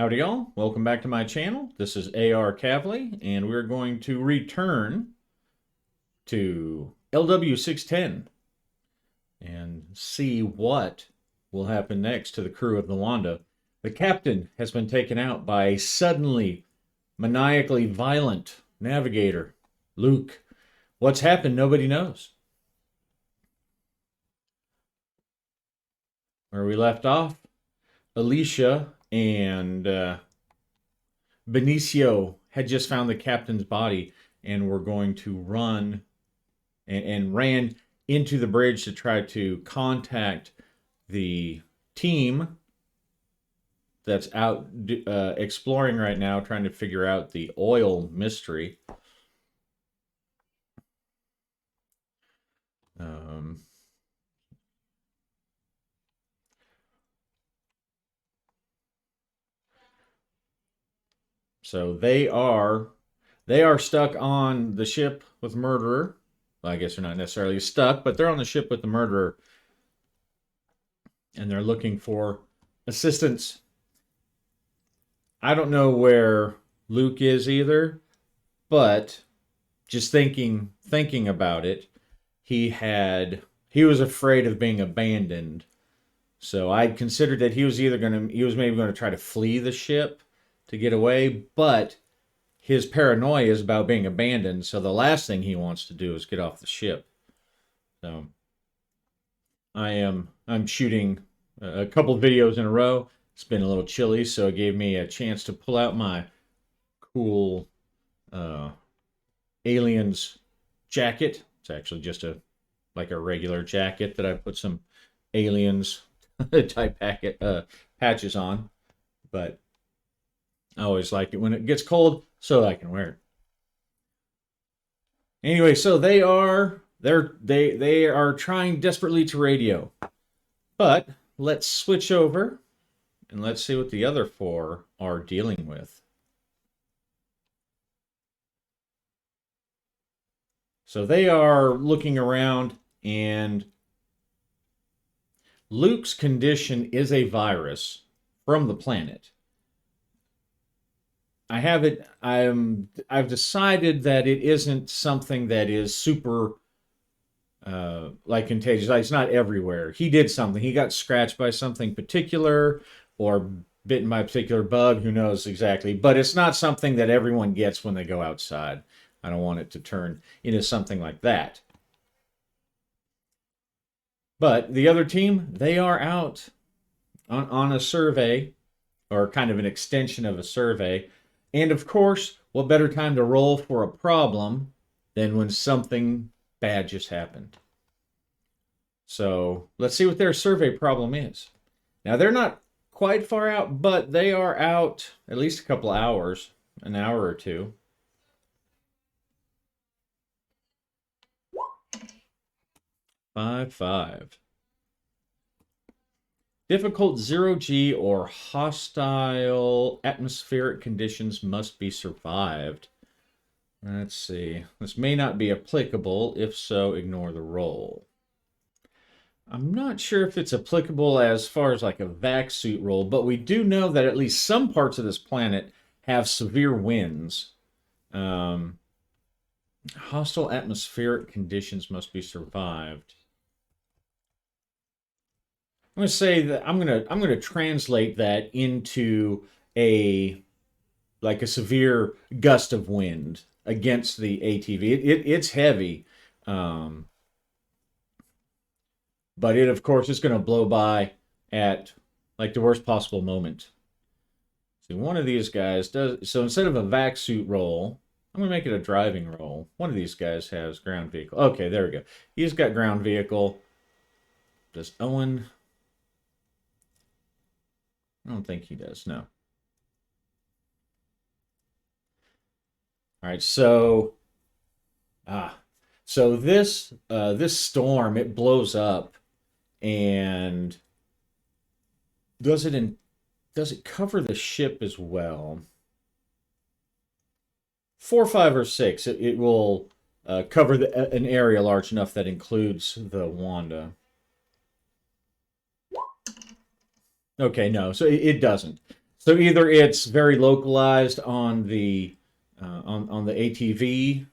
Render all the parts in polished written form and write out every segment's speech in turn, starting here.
Howdy y'all, welcome back to my channel. This is AR Cavley, and we're going to return to LW610 and see what will happen next to the crew of the Wanda. The captain has been taken out by a suddenly maniacally violent navigator, Luke. What's happened, nobody knows. Where we left off, Alicia and Benicio had just found the captain's body and were going to run and ran into the bridge to try to contact the team that's out exploring right now, trying to figure out the oil mystery. So they are stuck on the ship with murderer. Well, I guess they're not necessarily stuck, but they're on the ship with the murderer, and they're looking for assistance. I don't know where Luke is either, but just thinking about it, he was afraid of being abandoned. So I considered that he was maybe going to try to flee the ship to get away, but his paranoia is about being abandoned, so the last thing he wants to do is get off the ship. So I'm shooting a couple videos in a row. It's been a little chilly, so it gave me a chance to pull out my cool aliens jacket. It's actually just like a regular jacket that I put some aliens type patches on, but I always like it when it gets cold so I can wear it. Anyway, so they are trying desperately to radio. But let's switch over and let's see what the other four are dealing with. So they are looking around, and Luke's condition is a virus from the planet. I've decided that it isn't something that is super like contagious. Like, it's not everywhere. He did something. He got scratched by something particular or bitten by a particular bug. Who knows exactly? But it's not something that everyone gets when they go outside. I don't want it to turn into something like that. But the other team, they are out on a survey, or kind of an extension of a survey. And of course, what better time to roll for a problem than when something bad just happened? So let's see what their survey problem is. Now, they're not quite far out, but they are out at least a couple hours, an hour or two. Five. Difficult 0G or hostile atmospheric conditions must be survived. Let's see. This may not be applicable. If so, ignore the roll. I'm not sure if it's applicable as far as like a vac suit roll, but we do know that at least some parts of this planet have severe winds. Hostile atmospheric conditions must be survived. I'm going to say that I'm going to translate that into a severe gust of wind against the ATV. It's heavy, but it of course is going to blow by at like the worst possible moment. See, one of these guys does so. Instead of a vac suit roll, I'm going to make it a driving roll. One of these guys has ground vehicle. Okay, there we go. He's got ground vehicle. Does Owen? I don't think he does, no. All right, so this storm, it blows up, and does it cover the ship as well? 4, 5, or 6, it will cover an area large enough that includes the Wanda. Okay, no, so it doesn't. So either it's very localized on the on the ATV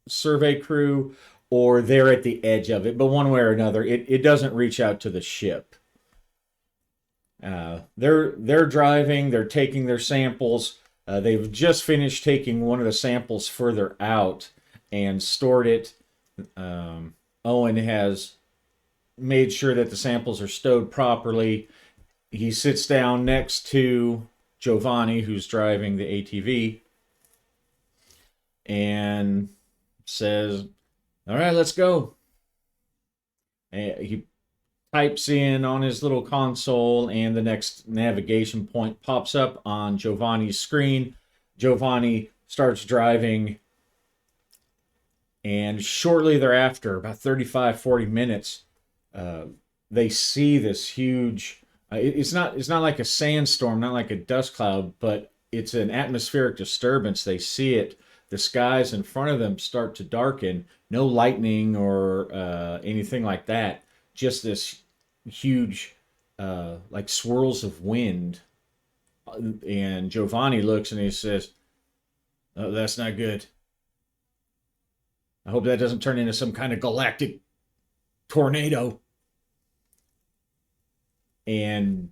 survey crew, or they're at the edge of it. But one way or another, it doesn't reach out to the ship. They're driving. They're taking their samples. They've just finished taking one of the samples further out and stored it. Owen has made sure that the samples are stowed properly. He sits down next to Giovanni, who's driving the ATV, and says, "All right, let's go." And he types in on his little console, and the next navigation point pops up on Giovanni's screen. Giovanni starts driving, and shortly thereafter, about 35-40 minutes, they see this huge. It's not like a sandstorm, not like a dust cloud, but it's an atmospheric disturbance. They see it. The skies in front of them start to darken. No lightning or anything like that. Just this huge, like swirls of wind. And Giovanni looks and he says, "Oh, that's not good. I hope that doesn't turn into some kind of galactic tornado." And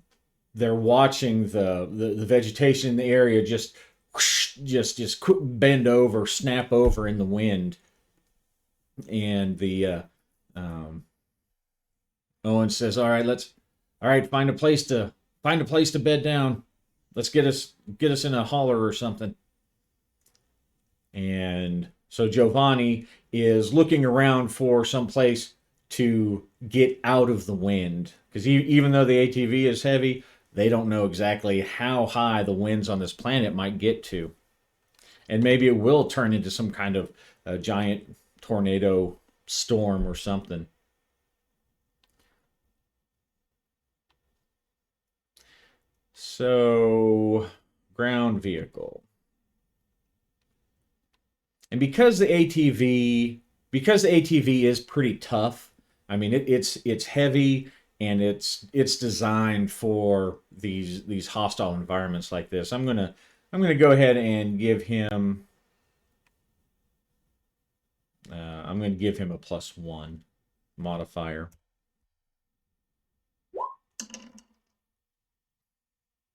they're watching the vegetation in the area just bend over, snap over in the wind. And the Owen says, all right, find a place to bed down. Let's get us in a holler or something." And so Giovanni is looking around for some place to get out of the wind, because even though the ATV is heavy, they don't know exactly how high the winds on this planet might get to, and maybe it will turn into some kind of giant tornado storm or something. So, ground vehicle. And because the ATV is pretty tough, I mean it's heavy, and it's designed for these hostile environments like this. I'm gonna go ahead and give him I'm gonna give him a +1 modifier.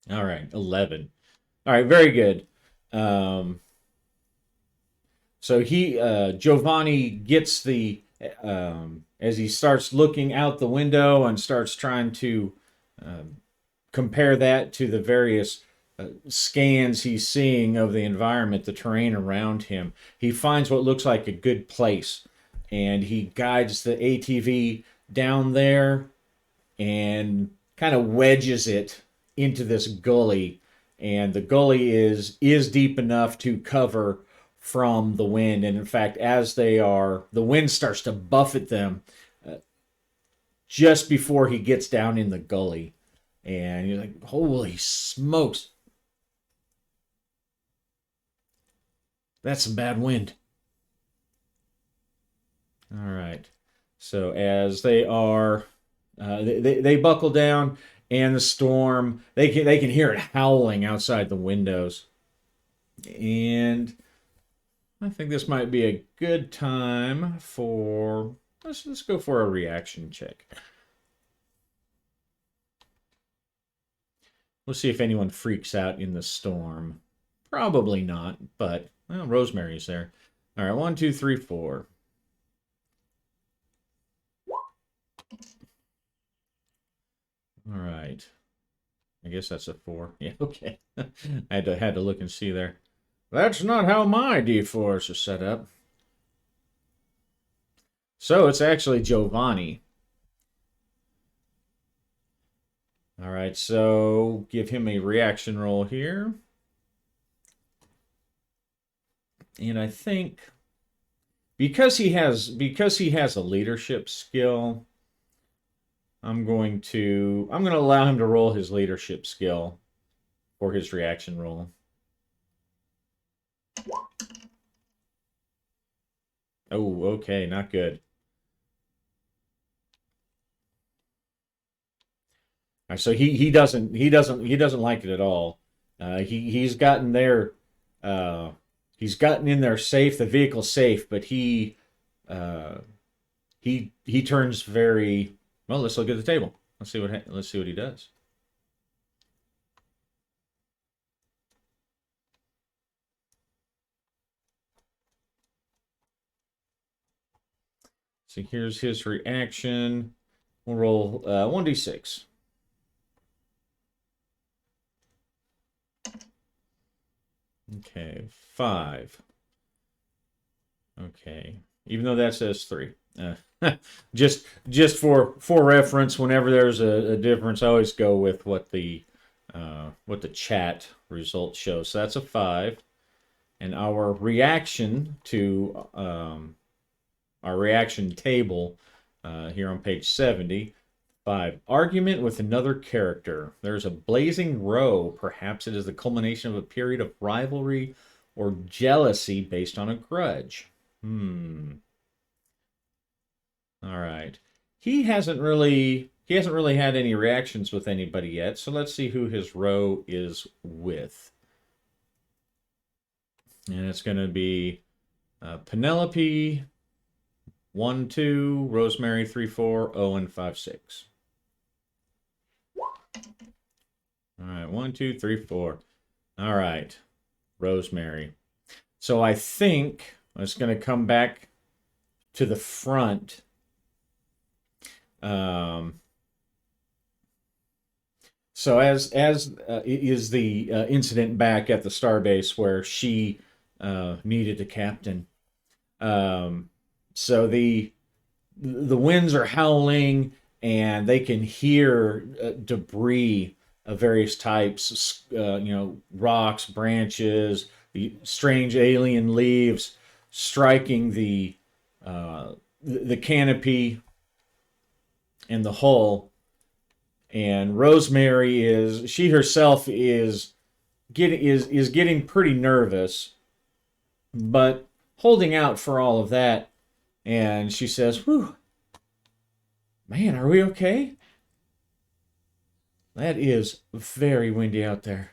All right, 11. All right, very good. Um, So Giovanni gets as he starts looking out the window and starts trying to um, compare that to the various scans he's seeing of the environment, the terrain around him. He finds what looks like a good place, and he guides the ATV down there and kind of wedges it into this gully. And the gully is deep enough to cover from the wind. And in fact, the wind starts to buffet them just before he gets down in the gully. And you're like, holy smokes, that's some bad wind. All right. So as they buckle down, and the storm, they can hear it howling outside the windows. And I think this might be a good time for let's go for a reaction check. We'll see if anyone freaks out in the storm. Probably not, but well, Rosemary's there. All right, 1, 2, 3, 4. All right. I guess that's a 4. Yeah, okay. I had to look and see there. That's not how my D4s are set up. So it's actually Giovanni. All right, so give him a reaction roll here. And I think because he has a leadership skill, I'm going to allow him to roll his leadership skill for his reaction roll. Oh, okay, not good. So he doesn't like it at all. He's gotten there. He's gotten in there safe, the vehicle safe, but uh, he turns very well. Let's look at the table. Let's see what he does. So here's his reaction. We'll roll 1d6. Okay, 5. Okay, even though that says 3. Just for reference, whenever there's a difference, I always go with what the chat results show. So that's a 5, and our reaction to our reaction table here on page 70. 5. Argument with another character. There's a blazing row. Perhaps it is the culmination of a period of rivalry or jealousy based on a grudge. All right. He hasn't really had any reactions with anybody yet, so let's see who his row is with. And it's going to be Penelope 1, 2, Rosemary 3, 4, Owen 5, 6. All right, 1, 2, 3, 4. All right, Rosemary. So I think it's going to come back to the front. So as is the incident back at the starbase where she needed a captain. So the winds are howling, and they can hear debris of various types, rocks, branches, the strange alien leaves striking the canopy and the hull. And Rosemary she herself is getting pretty nervous, but holding out for all of that. And she says, "Whew, man, are we okay? That is very windy out there."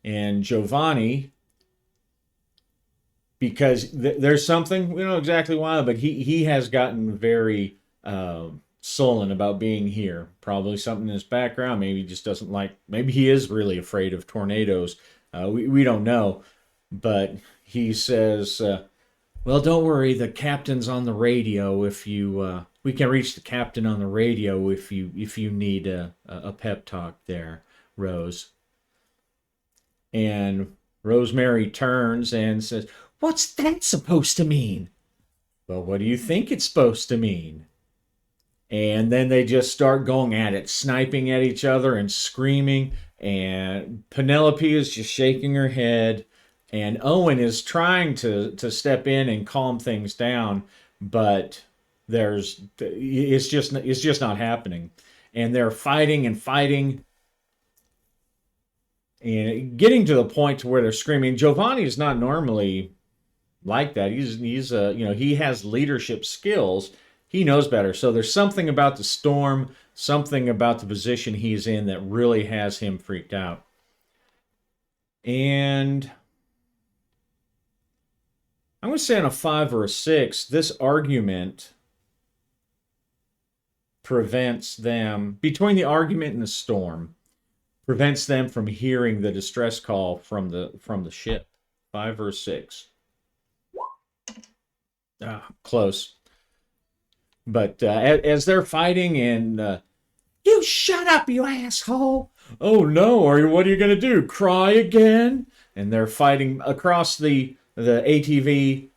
And Giovanni, because there's something, we don't know exactly why, but he has gotten very sullen about being here. Probably something in his background. Maybe he just doesn't like, maybe he is really afraid of tornadoes. We don't know. But he says, well, don't worry, the captain's on the radio. If you we can reach the captain on the radio if you need a pep talk there, Rose. And Rosemary turns and says, "What's that supposed to mean?" "Well, what do you think it's supposed to mean?" And then they just start going at it, sniping at each other and screaming. And Penelope is just shaking her head. And Owen is trying to step in and calm things down, but it's just not happening. And they're fighting and fighting, and getting to the point to where they're screaming. Giovanni is not normally like that. He's he has leadership skills. He knows better. So there's something about the storm, something about the position he's in that really has him freaked out. And I'm going to say on a 5 or a 6, this argument prevents them, between the argument and the storm, prevents them from hearing the distress call from the ship. 5 or 6. Close. But as they're fighting, and you shut up, you asshole! Oh no, what are you going to do? Cry again? And they're fighting across the ATV,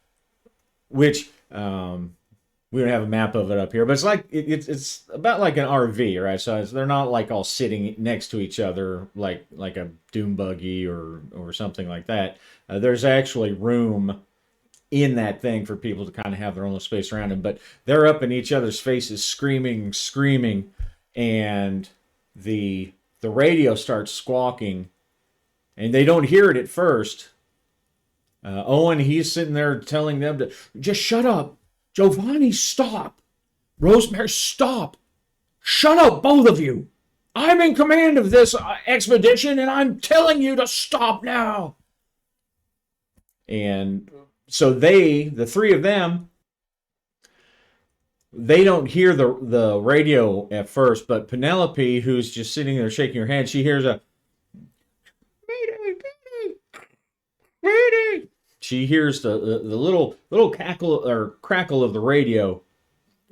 which we don't have a map of it up here, but it's like it's about like an RV, right? So they're not like all sitting next to each other like a dune buggy or something like that. There's actually room in that thing for people to kind of have their own space around them, but they're up in each other's faces, screaming, and the radio starts squawking, and they don't hear it at first. Owen, he's sitting there telling them to just shut up. Giovanni, stop. Rosemary, stop. Shut up, both of you. I'm in command of this expedition, and I'm telling you to stop now. And so the three of them, they don't hear the radio at first, but Penelope, who's just sitting there shaking her head, she hears a mayday, mayday, mayday. She hears the little cackle or crackle of the radio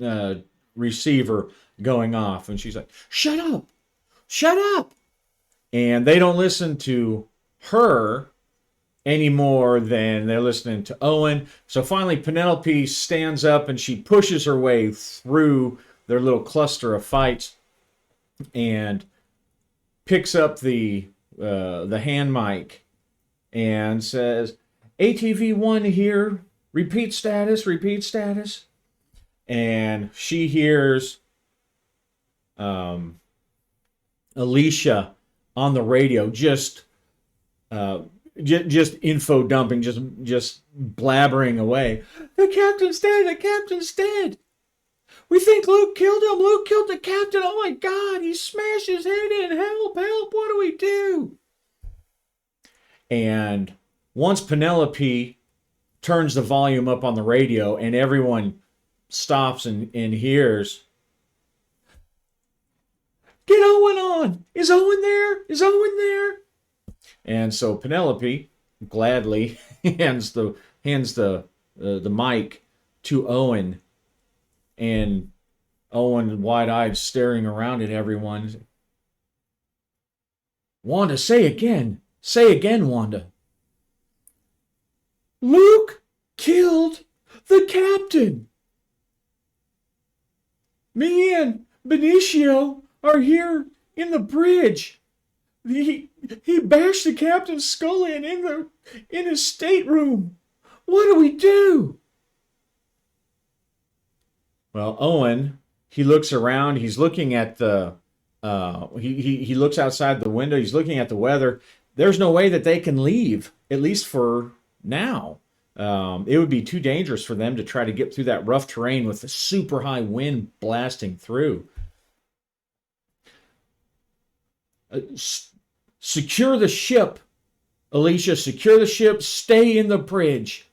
uh, receiver going off, and she's like, "Shut up, shut up!" And they don't listen to her any more than they're listening to Owen. So finally, Penelope stands up and she pushes her way through their little cluster of fights and picks up the hand mic and says, "ATV1 here. Repeat status. Repeat status." And she hears Alicia on the radio just info dumping, just blabbering away. "The captain's dead. The captain's dead. We think Luke killed him. Luke killed the captain. Oh my God, he smashed his head in. Help, help. What do we do?" And once Penelope turns the volume up on the radio and everyone stops and hears, "Get Owen on. Is Owen there? Is Owen there?" And so Penelope gladly hands the mic to Owen, and Owen, wide-eyed, staring around at everyone. "Wanda, say again. Say again, Wanda." "Luke killed the captain. Me and Benicio are here in the bridge. He bashed the captain's skull in his stateroom. What do we do?" Well, Owen, he looks around. He's looking at he looks outside the window. He's looking at the weather. There's no way that they can leave, at least for now. It would be too dangerous for them to try to get through that rough terrain with the super high wind blasting through. "Secure the ship, Alicia. Secure the ship. Stay in the bridge.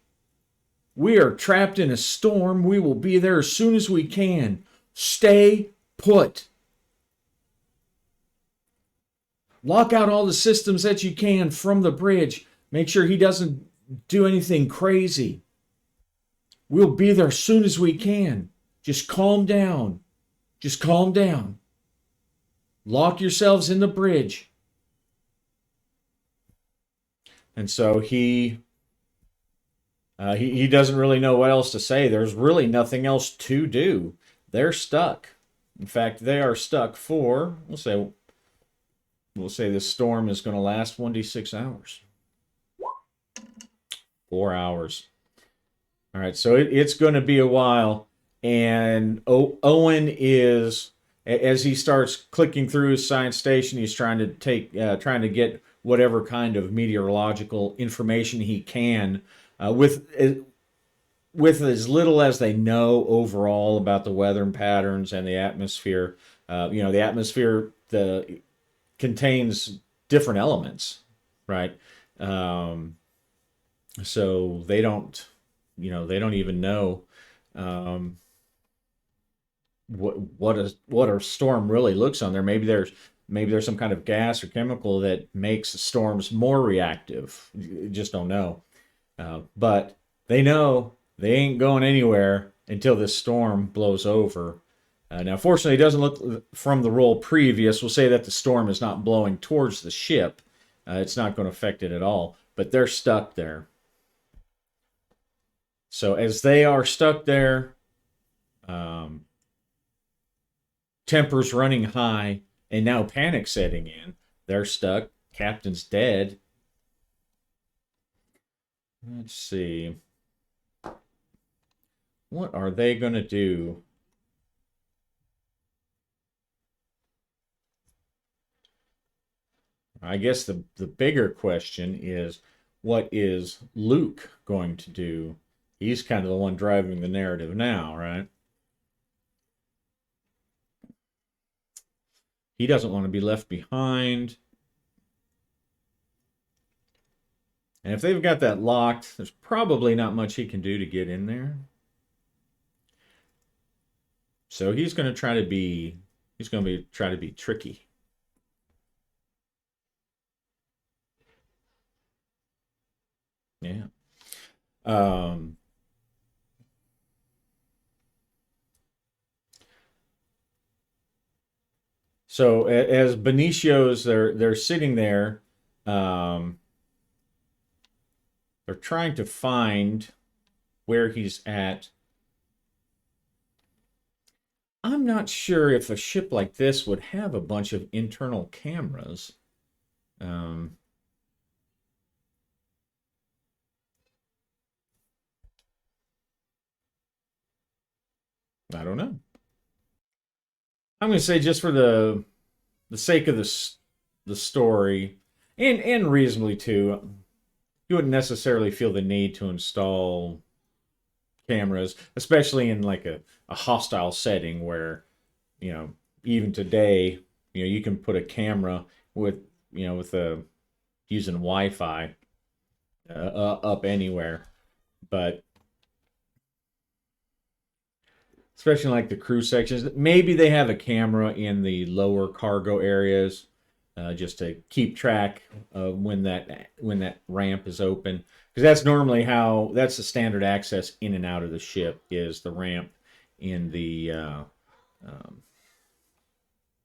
We are trapped in a storm. We will be there as soon as we can. Stay put. Lock out all the systems that you can from the bridge. Make sure he doesn't do anything crazy. We'll be there as soon as we can. Just calm down. Just calm down. Lock yourselves in the bridge." And so he doesn't really know what else to say. There's really nothing else to do. They're stuck. In fact, they are stuck for, we'll say this storm is going to last 1d6 hours. 4 hours. All right, so it's going to be a while. And Owen is, as he starts clicking through his science station, he's trying to get whatever kind of meteorological information he can, with as little as they know overall about the weather patterns and the atmosphere. The atmosphere contains different elements, right? So they don't even know what a storm really looks on there. Maybe there's some kind of gas or chemical that makes storms more reactive. You just don't know. But they know they ain't going anywhere until this storm blows over. Now, fortunately, it doesn't look from the roll previous. We'll say that the storm is not blowing towards the ship. It's not going to affect it at all. But they're stuck there. So as they are stuck there, tempers running high, and now panic setting in. They're stuck. Captain's dead. Let's see. What are they going to do? I guess the bigger question is, what is Luke going to do? He's kind of the one driving the narrative now, right? He doesn't want to be left behind. And if they've got that locked, there's probably not much he can do to get in there. So he's going to try to be tricky. Yeah. Um, so as Benicio's, they're sitting there. Um, they're trying to find where he's at. I'm not sure if a ship like this would have a bunch of internal cameras. Um, I don't know. I'm going to say just for the sake of the story, and reasonably too, you wouldn't necessarily feel the need to install cameras, especially in like a hostile setting where, you know, even today, you can put a camera with, with a using Wi-Fi up anywhere. But especially like the crew sections, maybe they have a camera in the lower cargo areas, just to keep track of when that ramp is open, because that's the standard access in and out of the ship is the ramp in the um,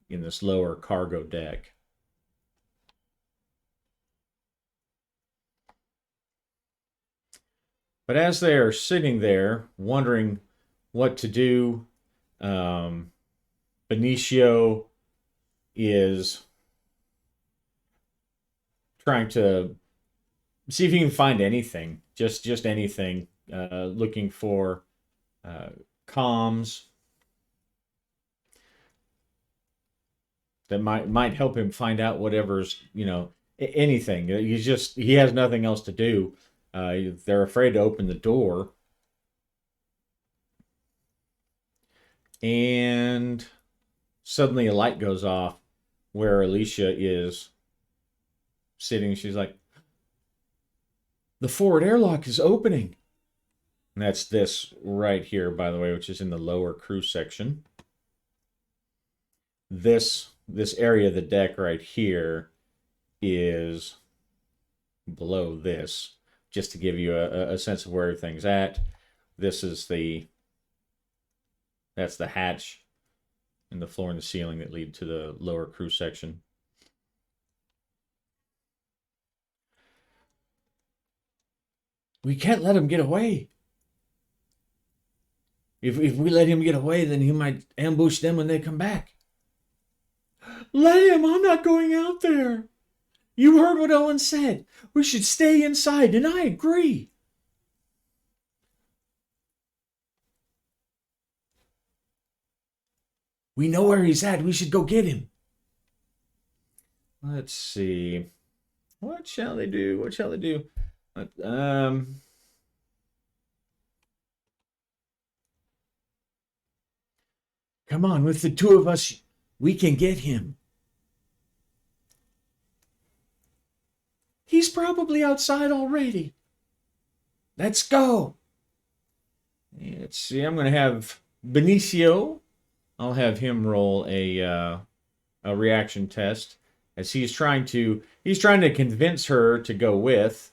in this lower cargo deck. But as they are sitting there wondering what to do, um, Benicio is trying to see if he can find anything, just anything, looking for uh, comms that might help him find out whatever's anything. He has nothing else to do. They're afraid to open the door, and suddenly a light goes off where Alicia is sitting. She's like, "The forward airlock is opening." And that's this right here, by the way, which is in the lower crew section. This area of the deck right here is below this, just to give you a sense of where everything's at. This is that's the hatch and the floor and the ceiling that lead to the lower crew section. We can't let him get away. If we let him get away, then he might ambush them when they come back. Let him! I'm not going out there. You heard what Owen said. We should stay inside, and I agree. We know where he's at. We should go get him. Let's see. What shall they do? What shall they do? Come on, with the two of us, we can get him. He's probably outside already. Let's go. Let's see. I'm going to have Benicio. I'll have him roll a reaction test as he's trying to convince her to go with.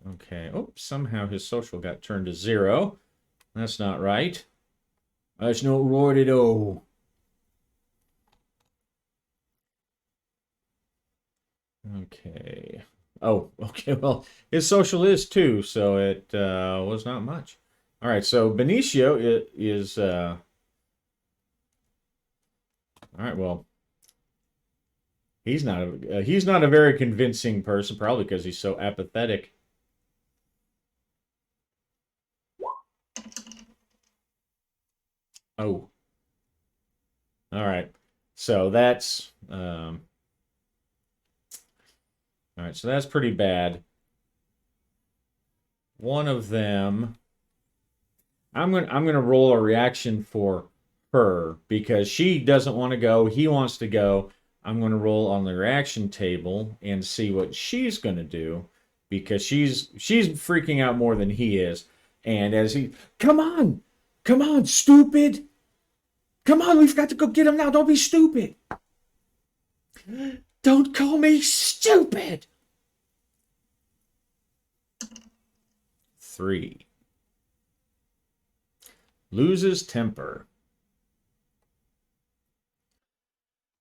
Okay. Oh, somehow his social got turned to 0. That's not right. That's not right at all. Okay. Oh, okay. Well, his social is 2, so it was not much. All right. So Benicio is. All right. Well, he's not a very convincing person, probably because he's so apathetic. Oh. All right. So that's all right. So that's pretty bad. One of them. I'm gonna roll a reaction for her because she doesn't want to go. He wants to go. I'm going to roll on the reaction table and see what she's going to do because she's freaking out more than he is. And as he, come on, stupid, come on, we've got to go get him now. Don't be stupid. Don't call me stupid. 3. Loses temper.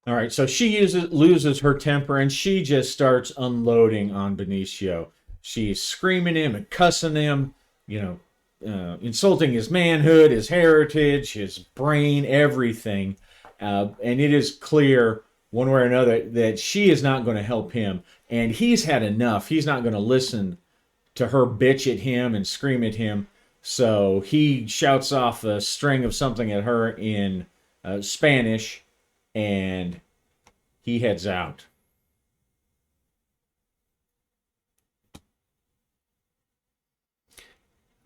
All right, so she loses her temper and she just starts unloading on Benicio. She's screaming at him and cussing him, insulting his manhood, his heritage, his brain, everything. And it is clear, one way or another, that she is not going to help him. And he's had enough. He's not going to listen to her bitch at him and scream at him. So he shouts off a string of something at her in Spanish, and he heads out.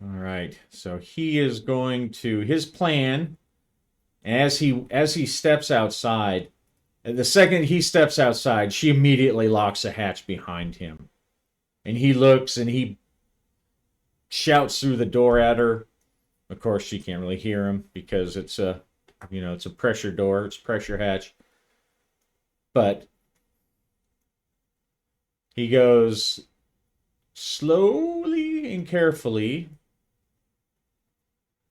All right, so he is going to his plan as he steps outside. The second he steps outside, she immediately locks a hatch behind him, and he looks and he shouts through the door at her. Of course, she can't really hear him because it's a pressure door, it's a pressure hatch. But he goes slowly and carefully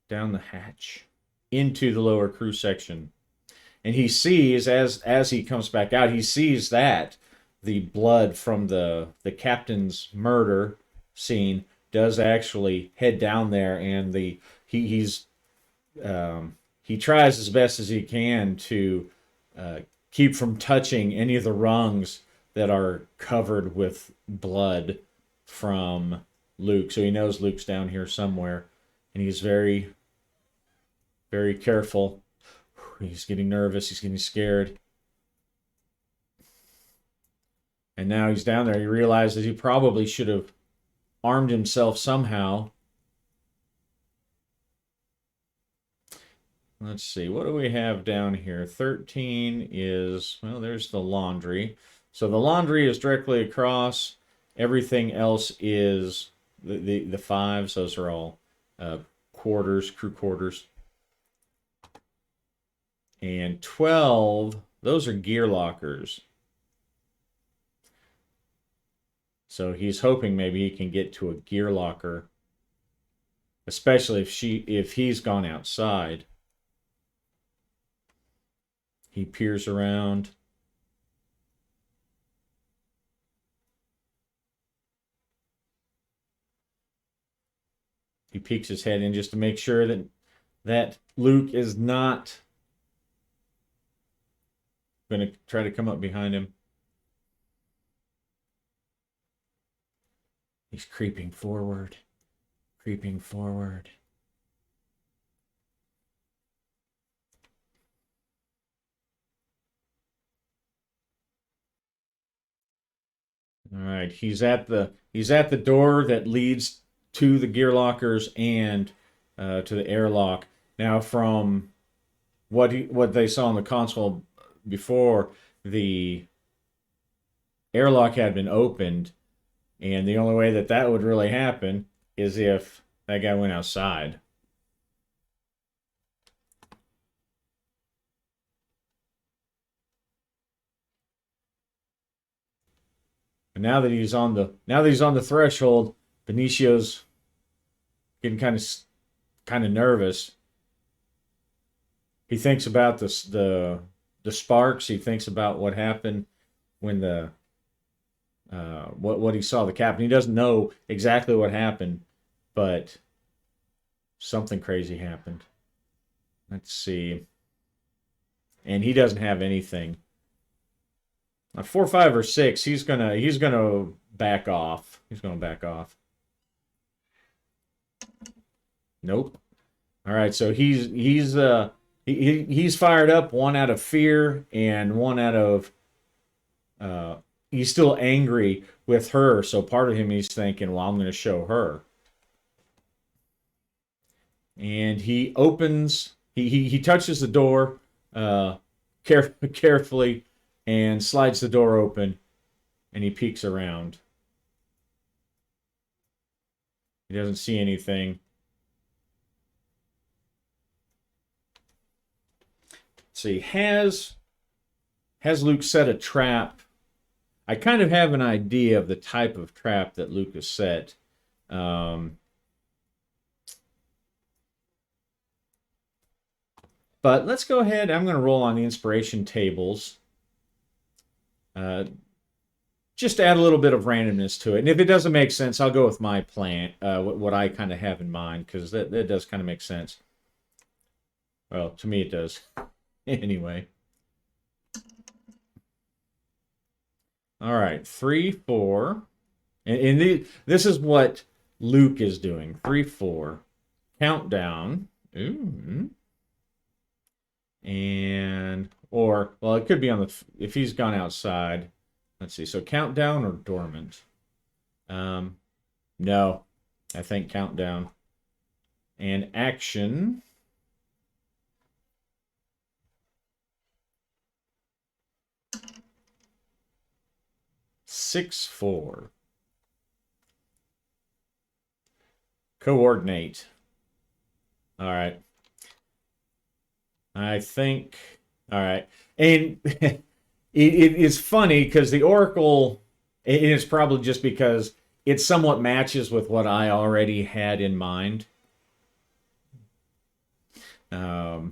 down the hatch into the lower crew section. And he sees, as he comes back out, he sees that the blood from the captain's murder scene does actually head down there, and he tries as best as he can to keep from touching any of the rungs that are covered with blood from Luke. So he knows Luke's down here somewhere, and he's very, very careful. He's getting nervous. He's getting scared. And now he's down there. He realizes he probably should have armed himself somehow. Let's see. What do we have down here? 13 is, well, there's the laundry. So the laundry is directly across. Everything else is the 5s. Those are all quarters, crew quarters. And 12, those are gear lockers. So he's hoping maybe he can get to a gear locker, especially if he's gone outside. He peers around. He peeks his head in just to make sure that Luke is not going to try to come up behind him. He's creeping forward, creeping forward. All right, he's at the door that leads to the gear lockers and to the airlock. Now, from what they saw on the console before, the airlock had been opened, and the only way that would really happen is if that guy went outside. And now that he's on the threshold, Benicio's getting kind of nervous. He thinks about the sparks. He thinks about what happened when what he saw the captain. He doesn't know exactly what happened, but something crazy happened. Let's see. And he doesn't have anything. 4, 5, or 6. He's gonna back off. He's gonna back off. Nope. All right. So he's fired up. One out of fear, and one out of he's still angry with her. So part of him, he's thinking, well, I'm going to show her. And he opens He touches the door uh, carefully and slides the door open, and he peeks around. He doesn't see anything. Let's see, has Luke set a trap? I kind of have an idea of the type of trap that Luke has set. Um, but let's go ahead. I'm going to roll on the inspiration tables. Uh, just add a little bit of randomness to it. And if it doesn't make sense, I'll go with my plan, what I kind of have in mind, because that does kind of make sense. Well, to me it does. Anyway. All right, 3, 4. This is what Luke is doing. 3, 4. Countdown. Ooh. And, or, well, it could be on the, if he's gone outside. Let's see. So countdown or dormant? No, I think countdown. And action. 6, 4. Coordinate. All right. I think. All right. And it is funny because the Oracle, it is probably just because it somewhat matches with what I already had in mind. But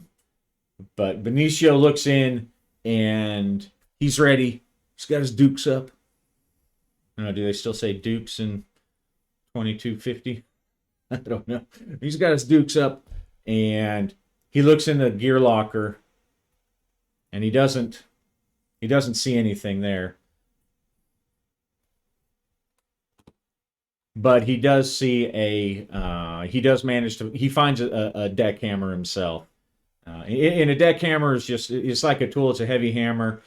Benicio looks in and he's ready. He's got his dukes up. Do they still say dukes in 2250? I don't know. He's got his dukes up and he looks in the gear locker and he doesn't see anything there. But he does see he does manage to, he finds a deck hammer himself. And a deck hammer is just, it's like a tool, it's a heavy hammer.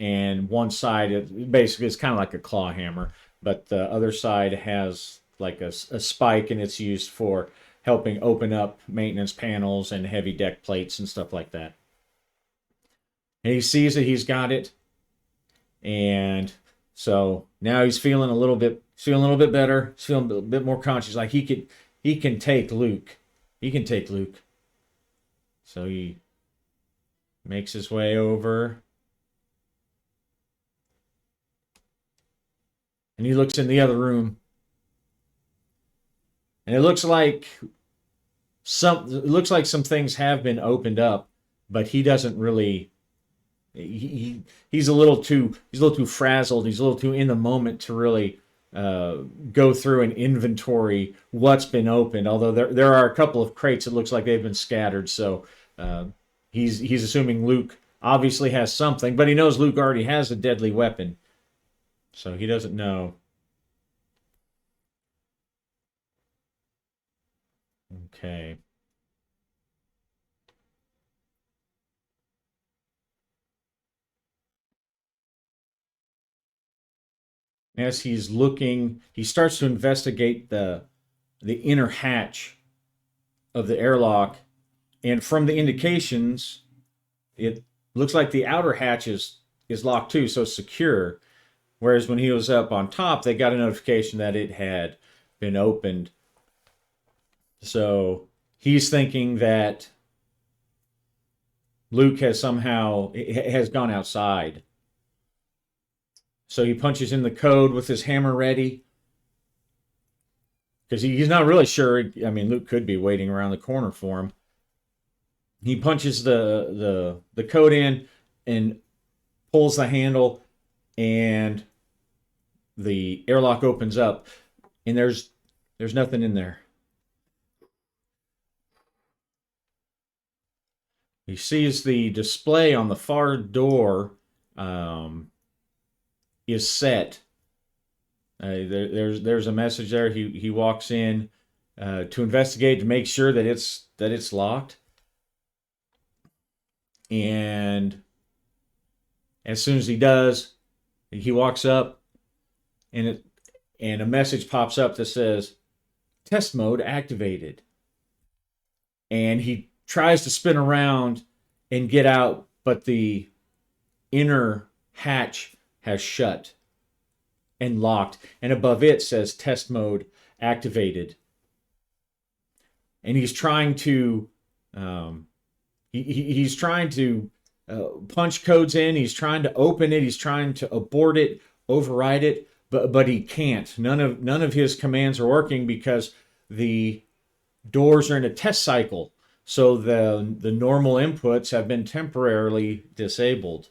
And one side, basically, it's kind of like a claw hammer, but the other side has like a spike, and it's used for helping open up maintenance panels and heavy deck plates and stuff like that. And he sees that he's got it, and so now he's feeling a little bit better. He's feeling a bit more conscious, like he can take Luke. He can take Luke. So he makes his way over. And he looks in the other room. And it looks like some things have been opened up, but he doesn't really he's a little too frazzled, he's a little too in the moment to really go through and inventory what's been opened. Although there are a couple of crates that looks like they've been scattered, so he's assuming Luke obviously has something, but he knows Luke already has a deadly weapon. So he doesn't know. Okay. As he's looking, he starts to investigate the inner hatch of the airlock, and from the indications, it looks like the outer hatch is locked too, so secure. Whereas when he was up on top, they got a notification that it had been opened. So he's thinking that Luke has gone outside. So he punches in the code with his hammer ready. Because he's not really sure. I mean, Luke could be waiting around the corner for him. He punches the code in and pulls the handle, and the airlock opens up, and there's nothing in there. He sees the display on the far door is set. There's a message there. He walks in to investigate, to make sure that it's locked. And as soon as he does, he walks up, and a message pops up that says test mode activated. And he tries to spin around and get out, but the inner hatch has shut and locked, and above it says test mode activated. And he's trying to he's trying to punch codes in. He's trying to open it. He's trying to abort it, override it, but he can't. None of his commands are working because the doors are in a test cycle. So the normal inputs have been temporarily disabled.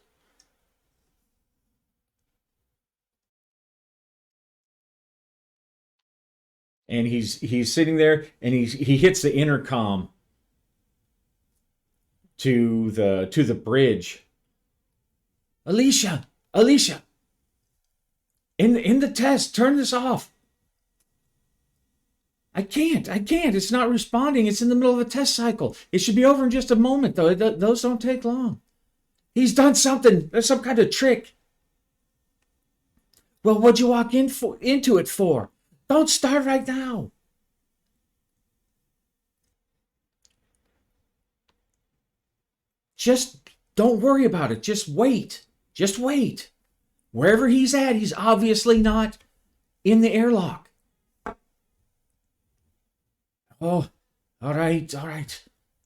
And he's sitting there, and he hits the intercom to the bridge. Alicia, Alicia, in the test, turn this off. I can't. It's not responding. It's in the middle of a test cycle. It should be over in just a moment, though. Those don't take long. He's done something. There's some kind of trick. Well, what'd you walk into it for? Don't start right now. Just don't worry about it. Just wait. Just wait. Wherever he's at, he's obviously not in the airlock. Oh, all right.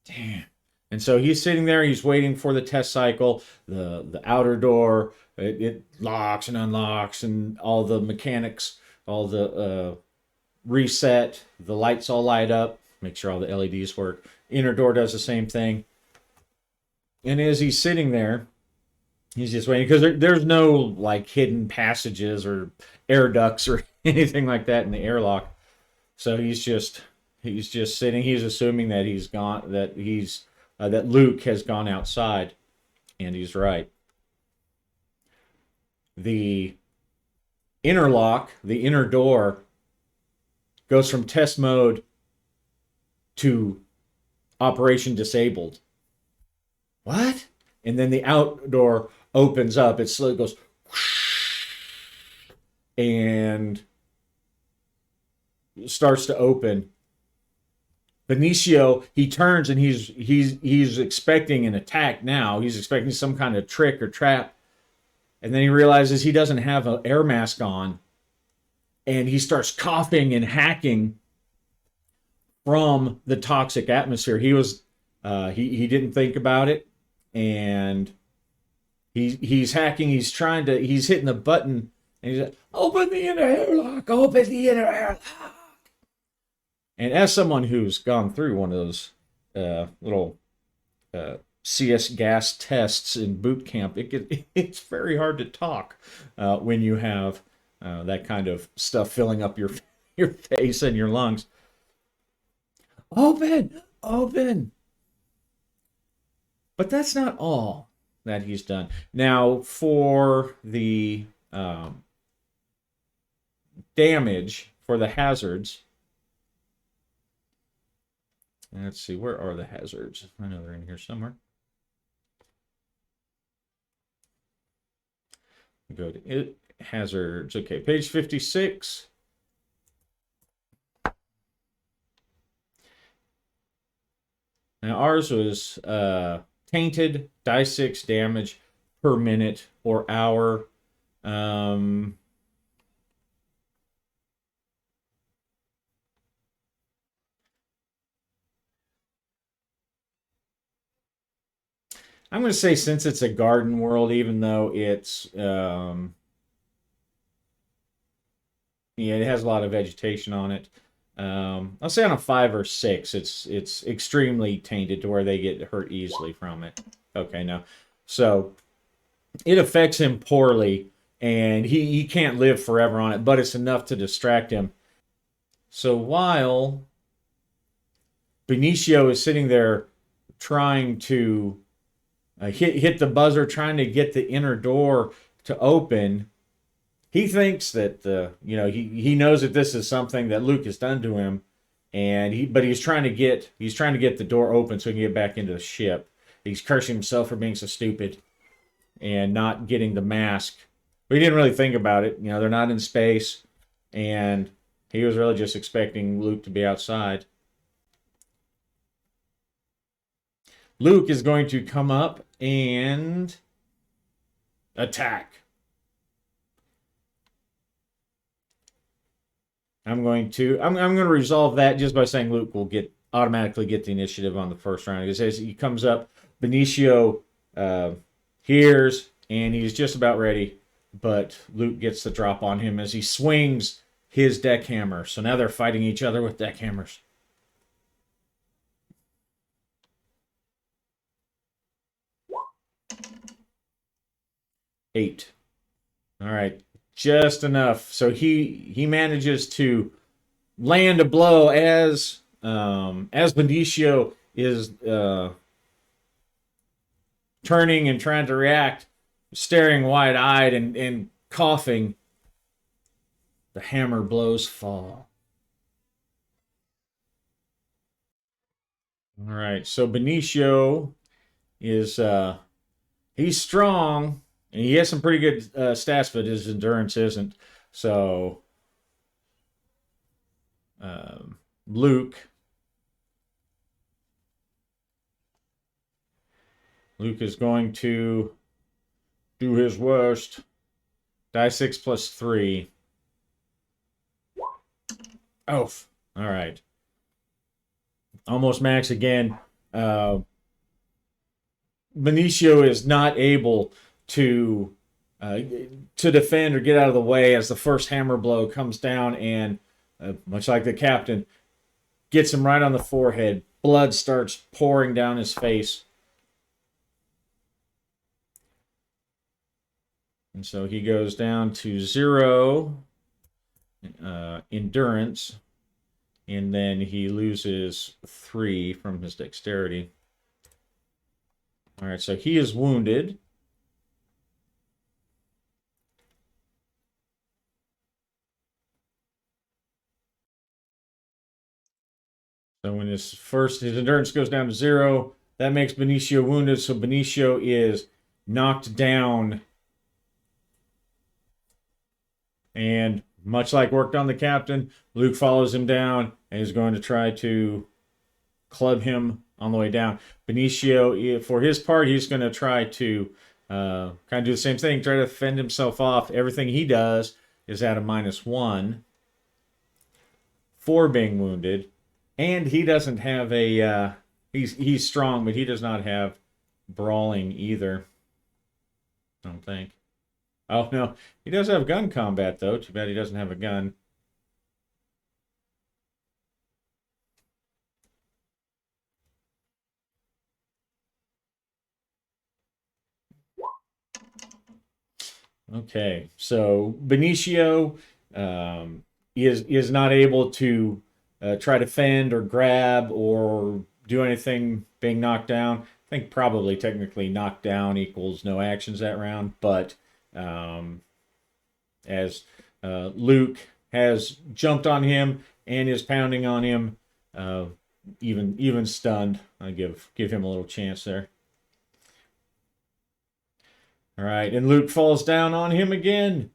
Damn. And so he's sitting there. He's waiting for the test cycle. The outer door, it locks and unlocks, and all the mechanics, all the reset. The lights all light up. Make sure all the LEDs work. Inner door does the same thing. And as he's sitting there, he's just waiting because there's no like hidden passages or air ducts or anything like that in the airlock. So he's just sitting. He's assuming that he's gone. That Luke has gone outside, and he's right. The interlock, the inner door, goes from test mode to operation disabled. What? And then the outdoor opens up. It slowly goes whoosh, and starts to open. Benicio, he turns, and he's expecting an attack now. He's expecting some kind of trick or trap. And then he realizes he doesn't have an air mask on. And he starts coughing and hacking from the toxic atmosphere. He didn't think about it. And he's hacking, he's hitting the button, and he's like, open the inner airlock, open the inner airlock. And as someone who's gone through one of those little CS gas tests in boot camp, it's very hard to talk when you have that kind of stuff filling up your face and your lungs. Open. But that's not all that he's done. Now, for the damage, for the hazards, let's see, where are the hazards? I know they're in here somewhere. Go to it, hazards. Okay, page 56. Now, ours was tainted, die 6 damage per minute or hour. I'm going to say, since it's a garden world, even though it's yeah, it has a lot of vegetation on it. I'll say on a 5 or 6, it's extremely tainted to where they get hurt easily from it. Okay, now, so it affects him poorly, and he can't live forever on it, but it's enough to distract him. So while Benicio is sitting there trying to hit the buzzer, trying to get the inner door to open, he thinks that he knows that this is something that Luke has done to him, and he's trying to get the door open so he can get back into the ship. He's cursing himself for being so stupid and not getting the mask. But he didn't really think about it. They're not in space, and he was really just expecting Luke to be outside. Luke is going to come up and attack. I'm going to resolve that just by saying Luke will automatically get the initiative on the first round. It says he comes up, Benicio hears, and he's just about ready, but Luke gets the drop on him as he swings his deck hammer. So now they're fighting each other with deck hammers. Eight. All right, just enough. So he manages to land a blow as Benicio is turning and trying to react, staring wide-eyed and coughing. The hammer blows fall. All right, so Benicio is he's strong and he has some pretty good stats, but his endurance isn't. So Luke is going to do his worst. Die 6 plus 3. Oh, all right. Almost max again. Benicio is not able to defend or get out of the way as the first hammer blow comes down, and much like the captain, gets him right on the forehead. Blood starts pouring down his face. And so he goes down to 0 endurance, and then he loses 3 from his dexterity. All right, so he is wounded. So when his endurance goes down to 0, that makes Benicio wounded. So Benicio is knocked down. And much like worked on the captain, Luke follows him down and is going to try to club him on the way down. Benicio, for his part, he's going to try to kind of do the same thing, try to fend himself off. Everything he does is at a -1 for being wounded. And he doesn't have a, he's strong, but he does not have brawling either, I don't think. Oh, no. He does have gun combat, though. Too bad he doesn't have a gun. Okay, so Benicio is not able to try to fend or grab or do anything being knocked down. I think probably technically knocked down equals no actions that round, but as Luke has jumped on him and is pounding on him, even stunned, I give him a little chance there. All right, and Luke falls down on him again.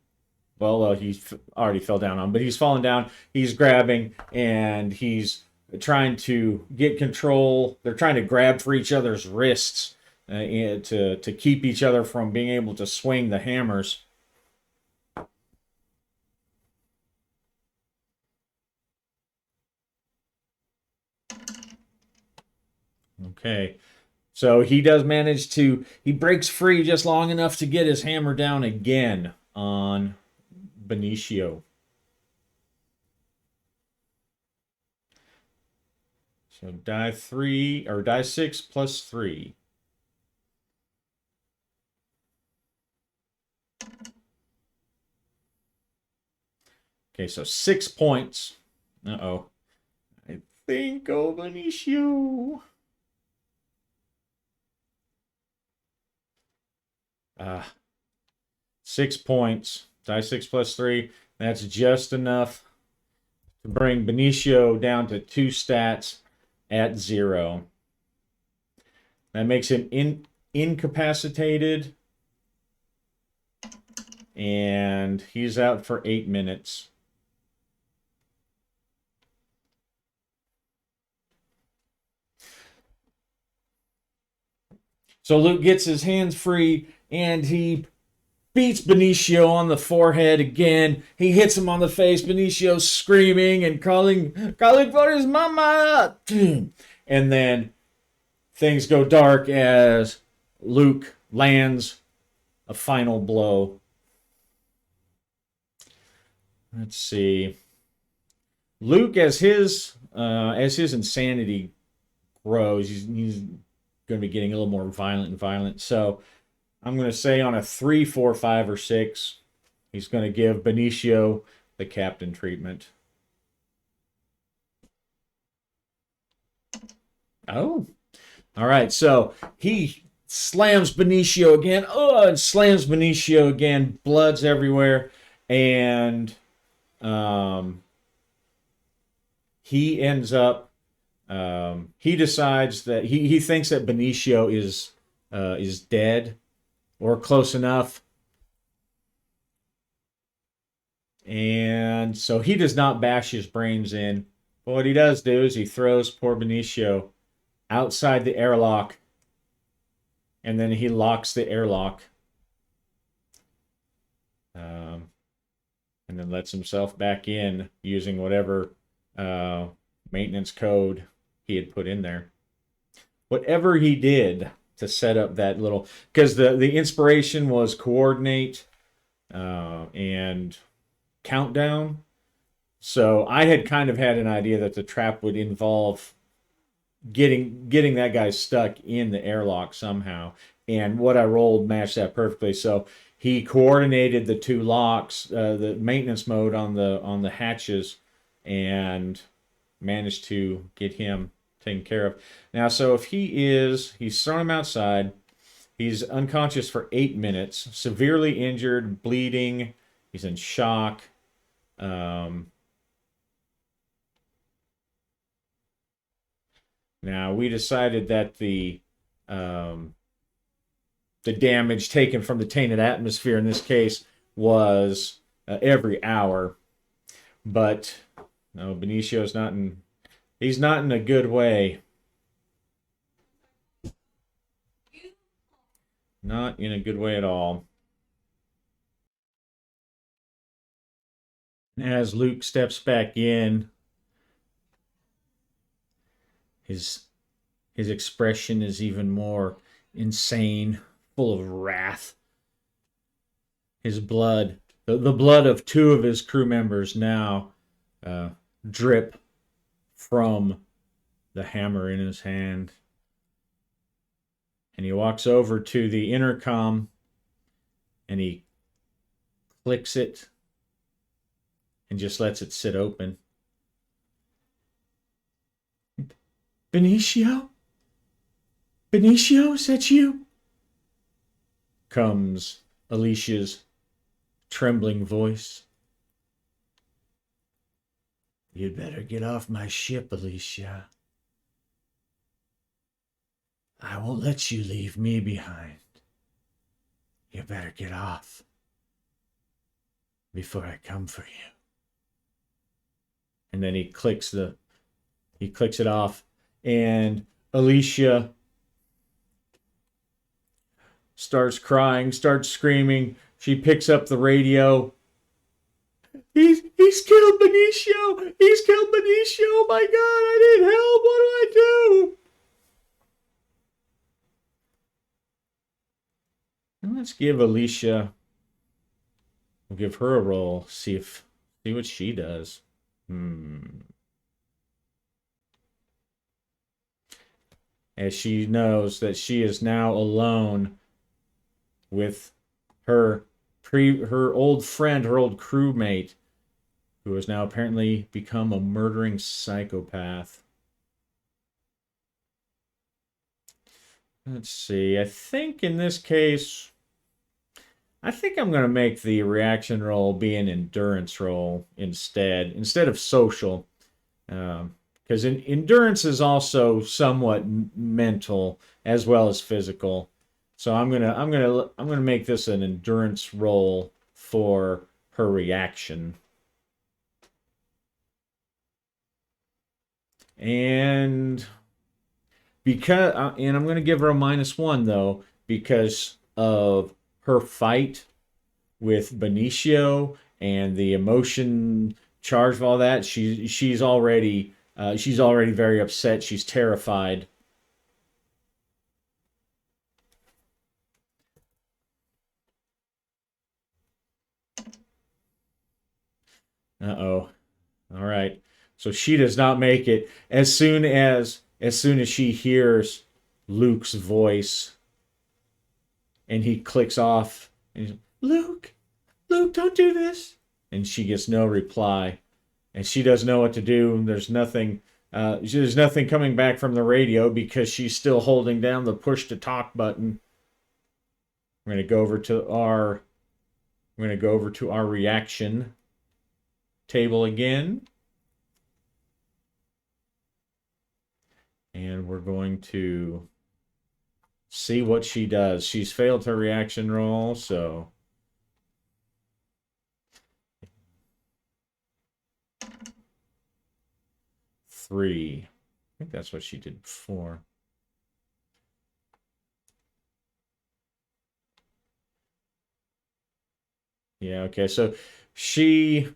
Well, he already fell down on him, but he's fallen down. He's grabbing, and he's trying to get control. They're trying to grab for each other's wrists to keep each other from being able to swing the hammers. Okay. So he does manage to, he breaks free just long enough to get his hammer down again on Benicio. So die 3, or die 6 plus 3. Okay, so 6 points. Uh-oh. I think, oh, Benicio. 6 points. Die 6 plus 3. That's just enough to bring Benicio down to 2 stats at 0. That makes him incapacitated. And he's out for 8 minutes. So Luke gets his hands free and he beats Benicio on the forehead again. He hits him on the face. Benicio screaming and calling for his mama. And then things go dark as Luke lands a final blow. Let's see. Luke, as his insanity grows, he's going to be getting a little more violent and violent. So I'm going to say on a 3, 4, 5, or 6, he's going to give Benicio the captain treatment. Oh, all right. So he slams Benicio again. Oh, and slams Benicio again. Blood's everywhere, and he ends up. He decides that he thinks that Benicio is dead or close enough. And so he does not bash his brains in. But what he does do is he throws poor Benicio outside the airlock. And then he locks the airlock. And then lets himself back in using whatever maintenance code he had put in there. Whatever he did to set up that little, because the inspiration was coordinate and countdown. So I had kind of had an idea that the trap would involve getting that guy stuck in the airlock somehow, and what I rolled matched that perfectly. So he coordinated the two locks, the maintenance mode on the hatches, and managed to get him taken care of. Now, so if he's thrown him outside, he's unconscious for 8 minutes, severely injured, bleeding, he's in shock. Now we decided that the damage taken from the tainted atmosphere in this case was every hour, but no, Benicio's he's not in a good way. Not in a good way at all. As Luke steps back in, his expression is even more insane, full of wrath. His blood, the blood of 2 of his crew members now drip from the hammer in his hand. And he walks over to the intercom and he clicks it and just lets it sit open. Benicio? Benicio, is that you? Comes Alicia's trembling voice. You'd better get off my ship, Alicia. I won't let you leave me behind. You better get off before I come for you. And then he clicks it off, and Alicia starts crying, starts screaming. She picks up the radio. He's killed Benicio! He's killed Benicio! Oh my God, I need help! What do I do? And let's give Alicia, we'll give her a roll, see what she does. As she knows that she is now alone with her old friend, her old crewmate, who has now apparently become a murdering psychopath. Let's see. I think in this case, I think I'm going to make the reaction roll be an endurance roll instead of social, because endurance is also somewhat mental as well as physical. So I'm gonna make this an endurance roll for her reaction. And because and I'm going to give her a -1 though because of her fight with Benicio and the emotion charge of all that. She's already very upset. She's terrified. Uh-oh. All right. So she does not make it. As soon as she hears Luke's voice and he clicks off and he's, Luke, Luke, don't do this. And she gets no reply. And she doesn't know what to do. There's nothing coming back from the radio because she's still holding down the push to talk button. We're gonna go over to our reaction table again. And we're going to see what she does. She's failed her reaction roll, so 3. I think that's what she did before. Yeah, okay. So she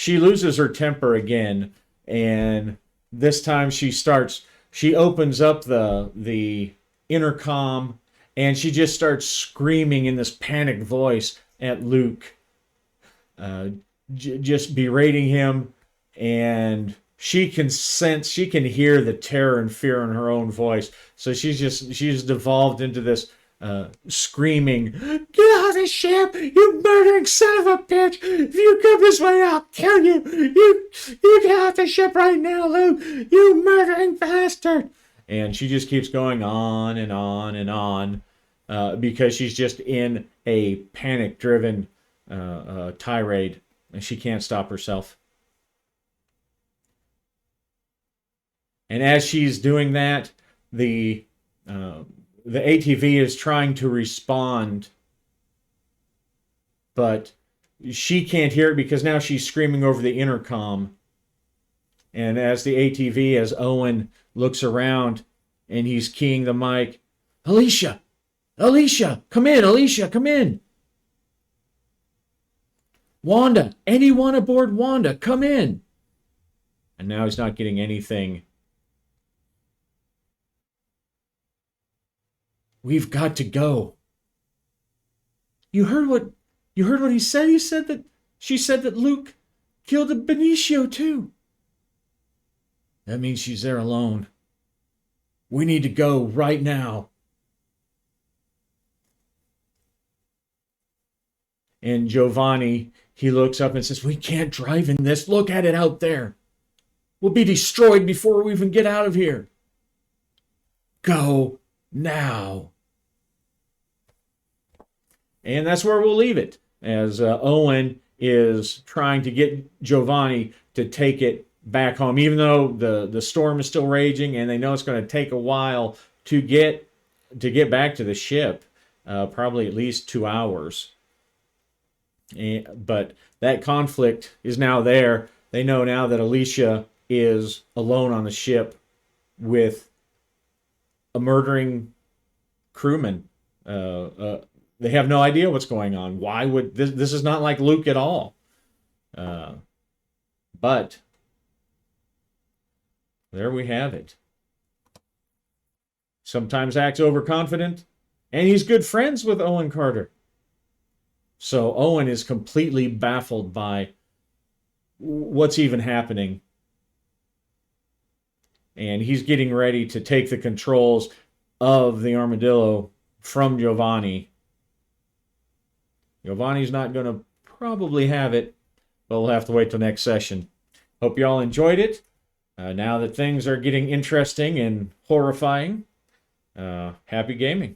loses her temper again, and this time she opens up the intercom and she just starts screaming in this panicked voice at Luke, uh, just berating him, and she can hear the terror and fear in her own voice. So she's devolved into this screaming, "Get off the ship, you murdering son of a bitch! If you come this way, I'll kill you! You get off the ship right now, Luke! You murdering bastard!" And she just keeps going on and on and on because she's just in a panic-driven tirade, and she can't stop herself. And as she's doing that, the ATV is trying to respond, but she can't hear it because now she's screaming over the intercom. And as Owen looks around and he's keying the mic, Alicia, come in, Alicia, come in. Wanda, anyone aboard Wanda, come in. And now he's not getting anything. We've got to go. You heard what he said? She said that Luke killed a Benicio too. That means she's there alone. We need to go right now. And Giovanni, he looks up and says, "We can't drive in this. Look at it out there. We'll be destroyed before we even get out of here. Go now." And that's where we'll leave it, as Owen is trying to get Giovanni to take it back home, even though the storm is still raging and they know it's going to take a while to get back to the ship, probably at least 2 hours. But that conflict is now there. They know now that Alicia is alone on the ship with a murdering crewman. They have no idea what's going on. Why would this is not like Luke at all. But there we have it. Sometimes acts overconfident, and he's good friends with Owen Carter. So Owen is completely baffled by what's even happening. And he's getting ready to take the controls of the armadillo from Giovanni. Giovanni's not going to probably have it, but we'll have to wait till next session. Hope you all enjoyed it. Now that things are getting interesting and horrifying, happy gaming.